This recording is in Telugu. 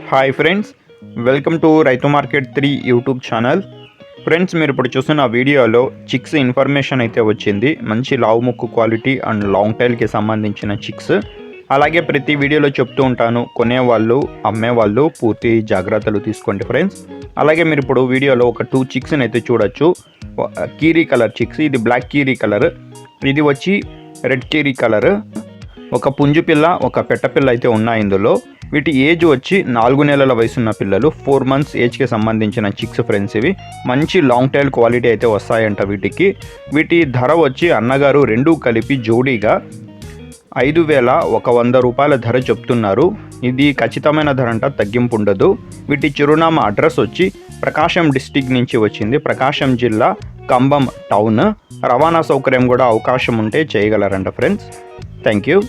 హాయ్ ఫ్రెండ్స్, వెల్కమ్ టు రైతు మార్కెట్ 3 యూట్యూబ్ ఛానల్. ఫ్రెండ్స్, మీరు ఇప్పుడు చూస్తున్న వీడియోలో చిక్స్ ఇన్ఫర్మేషన్ అయితే వచ్చింది. మంచి లావు ముక్కు క్వాలిటీ అండ్ లాంగ్ టైల్కి సంబంధించిన చిక్స్. అలాగే ప్రతి వీడియోలో చెప్తూ ఉంటాను, కొనేవాళ్ళు అమ్మేవాళ్ళు పూర్తి జాగ్రత్తలు తీసుకోండి ఫ్రెండ్స్. అలాగే మీరు ఇప్పుడు వీడియోలో ఒక 2 చిక్స్ని అయితే చూడొచ్చు. కీరీ కలర్ చిక్స్, ఇది బ్లాక్ కీరీ కలర్, ఇది వచ్చి రెడ్ కీరీ కలర్. ఒక పుంజు పిల్ల, ఒక పెట్టపిల్ల అయితే ఉన్నాయి ఇందులో. వీటి ఏజ్ వచ్చి 4 నెలల వయసున్న పిల్లలు, 4 మంత్స్ ఏజ్కి సంబంధించిన చిక్స్ ఫ్రెండ్స్. ఇవి మంచి లాంగ్ టైల్ క్వాలిటీ అయితే వస్తాయంట వీటికి. వీటి ధర వచ్చి అన్నగారు రెండూ కలిపి జోడీగా 5,100 రూపాయల ధర చెప్తున్నారు. ఇది ఖచ్చితమైన ధర అంట, తగ్గింపు ఉండదు. వీటి చిరునామా అడ్రస్ వచ్చి ప్రకాశం డిస్టిక్ నుంచి వచ్చింది, ప్రకాశం జిల్లా కంబం టౌన్. రవాణా సౌకర్యం కూడా అవకాశం ఉంటే చేయగలరంట ఫ్రెండ్స్. Thank you.